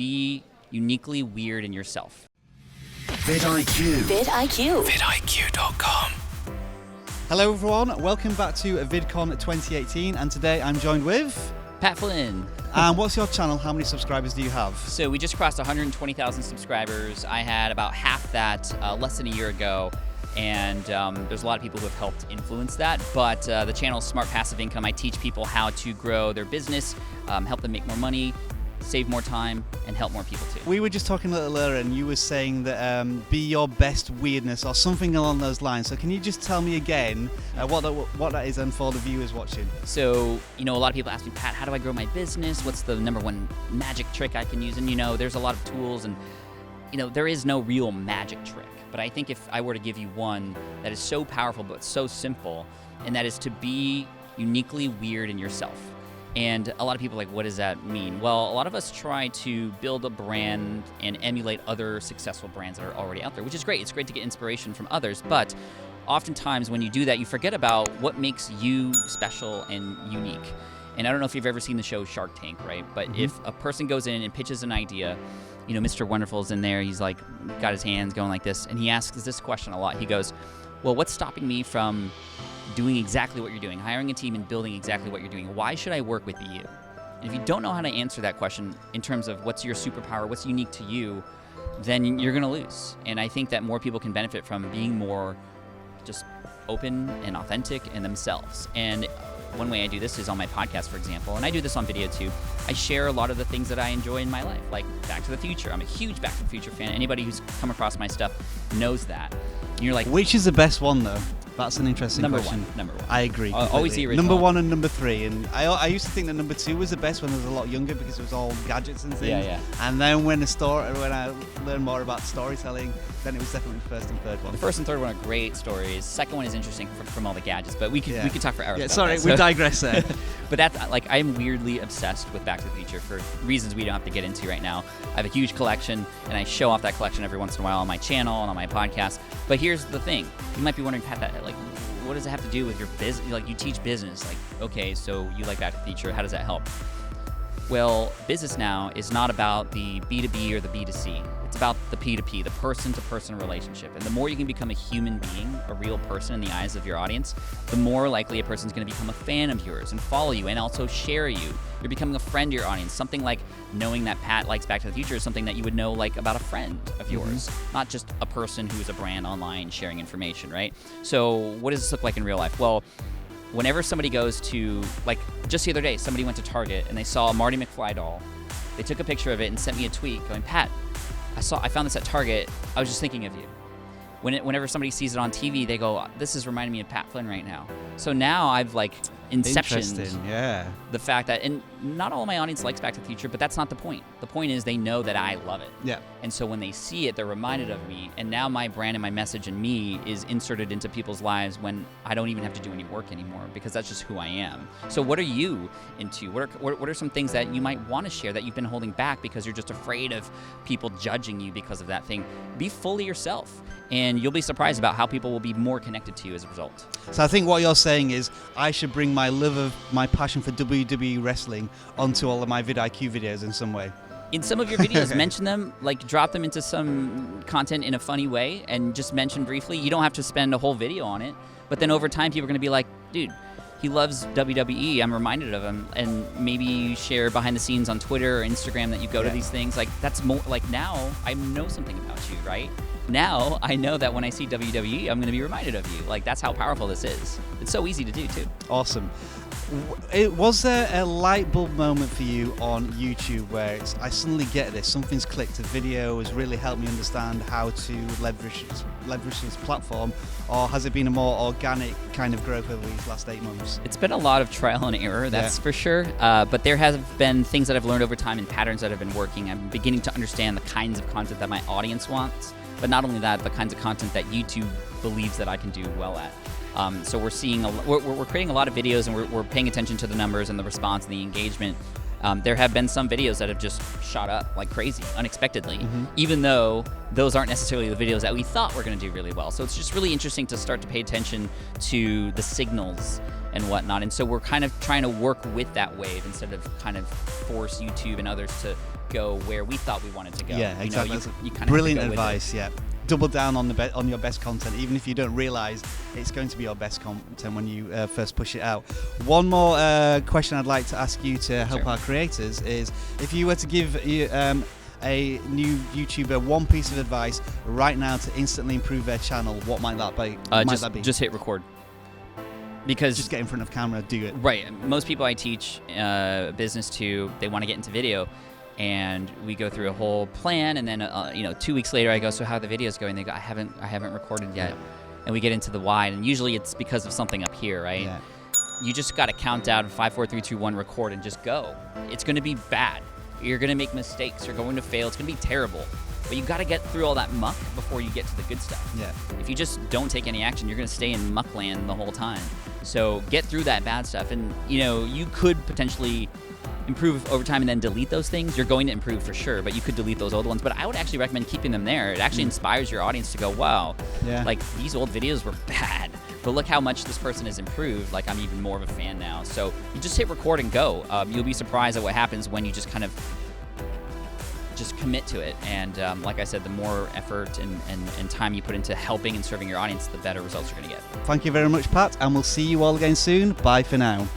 be uniquely weird in yourself. vidIQ. vidIQ. vidIQ.com. Hello everyone, welcome back to VidCon 2018, and today I'm joined with... Pat Flynn. What's your channel? How many subscribers do you have? So we just crossed 120,000 subscribers. I had about half that less than a year ago, and there's a lot of people who have helped influence that. But the channel is Smart Passive Income. I teach people how to grow their business, help them make more money, save more time, and help more people too. We were just talking a little earlier, and you were saying that be your best weirdness or something along those lines. So can you just tell me again what that is, and for the viewers watching? So, a lot of people ask me, Pat, how do I grow my business? What's the number one magic trick I can use? And there's a lot of tools, and there is no real magic trick. But I think if I were to give you one that is so powerful but so simple, and that is to be uniquely weird in yourself. And a lot of people are like, what does that mean? Well, a lot of us try to build a brand and emulate other successful brands that are already out there, which is great. It's great to get inspiration from others, but oftentimes when you do that, you forget about what makes you special and unique. And I don't know if you've ever seen the show Shark Tank, right? But if a person goes in and pitches an idea, Mr. Wonderful's in there, he's like got his hands going like this, and he asks this question a lot. He goes, well, what's stopping me from doing exactly what you're doing, hiring a team and building exactly what you're doing? Why should I work with you? And if you don't know how to answer that question in terms of what's your superpower, what's unique to you, then you're going to lose. And I think that more people can benefit from being more just open and authentic in themselves. And one way I do this is on my podcast, for example, and I do this on video too. I share a lot of the things that I enjoy in my life, like Back to the Future. I'm a huge Back to the Future fan. Anybody who's come across my stuff knows that. And you're like, which is the best one though? That's an interesting question. Number one. I agree. Always the original. Number one and number three. And I used to think that number two was the best when I was a lot younger, because it was all gadgets and things. Yeah. And then when I learned more about storytelling, then it was definitely the first and third one. The first and third one are great stories. Second one is interesting from all the gadgets, but we could talk for hours. Yeah, about sorry, that, we digress there. But that's I'm weirdly obsessed with Back to the Future for reasons we don't have to get into right now. I have a huge collection, and I show off that collection every once in a while on my channel and on my podcast. But here's the thing: you might be wondering, Pat, what does it have to do with your business? Like, you teach business. Like, okay, so you like Back to the Future. How does that help? Well, business now is not about the B2B or the B2C. It's about the P2P, the person-to-person relationship. And the more you can become a human being, a real person in the eyes of your audience, the more likely a person's going to become a fan of yours and follow you and also share you. You're becoming a friend to your audience. Something like knowing that Pat likes Back to the Future is something that you would know like about a friend of yours, not just a person who is a brand online sharing information, right? So what does this look like in real life? Well, whenever somebody goes to, like just the other day, somebody went to Target and they saw a Marty McFly doll. They took a picture of it and sent me a tweet going, Pat, I found this at Target. I was just thinking of you. Whenever somebody sees it on TV, they go, this is reminding me of Pat Flynn right now. So now I've inceptioned the fact that, and not all of my audience likes Back to the Future, but that's not the point. The point is they know that I love it. Yeah. And so when they see it, they're reminded of me. And now my brand and my message and me is inserted into people's lives when I don't even have to do any work anymore, because that's just who I am. So what are you into? What are some things that you might want to share that you've been holding back because you're just afraid of people judging you because of that thing? Be fully yourself, and you'll be surprised about how people will be more connected to you as a result. So I think what you're saying is I should bring my my passion for WWE wrestling onto all of my vidIQ videos in some way. In some of your videos, mention them, like drop them into some content in a funny way and just mention briefly. You don't have to spend a whole video on it, but then over time people are going to be like, dude, he loves WWE. I'm reminded of him. And maybe you share behind the scenes on Twitter or Instagram that you go to these things. Like, that's more like, now I know something about you, right? Now I know that when I see WWE, I'm going to be reminded of you. Like, that's how powerful this is. It's so easy to do too. Awesome. Was there a light bulb moment for you on YouTube where I suddenly get this, something's clicked, a video has really helped me understand how to leverage this platform, or has it been a more organic kind of growth over these last 8 months? It's been a lot of trial and error, that's for sure, but there have been things that I've learned over time and patterns that have been working. I'm beginning to understand the kinds of content that my audience wants, but not only that, the kinds of content that YouTube believes that I can do well at. So we're seeing we're creating a lot of videos, and we're paying attention to the numbers and the response and the engagement. There have been some videos that have just shot up like crazy, unexpectedly, even though those aren't necessarily the videos that we thought were going to do really well. So it's just really interesting to start to pay attention to the signals and whatnot. And so we're kind of trying to work with that wave instead of kind of force YouTube and others to go where we thought we wanted to go. Yeah, exactly. You kind of Brilliant have to go with advice. Yeah, double down on your best content, even if you don't realize it's going to be your best content when you first push it out. One more question I'd like to ask you to help our creators is, if you were to give a new YouTuber one piece of advice right now to instantly improve their channel, what might that be? Just hit record. Because just get in front of camera, do it. Right. Most people I teach business to, they want to get into video, and we go through a whole plan, and then 2 weeks later I go, so how are the videos going? They go, I haven't recorded yet. And we get into the why, and usually it's because of something up here, right? Yeah. You just got to count down 5, 4, 3, 2, 1, record, and just go. It's going to be bad. You're going to make mistakes. You're going to fail. It's going to be terrible. But you got to get through all that muck before you get to the good stuff. Yeah. If you just don't take any action, you're going to stay in muck land the whole time. So get through that bad stuff, and you could potentially improve over time and then delete those things. You're going to improve for sure, but you could delete those old ones. But I would actually recommend keeping them there. It actually inspires your audience to go, wow, like these old videos were bad, but look how much this person has improved. Like, I'm even more of a fan now. So you just hit record and go. You'll be surprised at what happens when you just kind of just commit to it. And like I said, the more effort and time you put into helping and serving your audience, the better results you're going to get. Thank you very much, Pat, and we'll see you all again soon. Bye for now.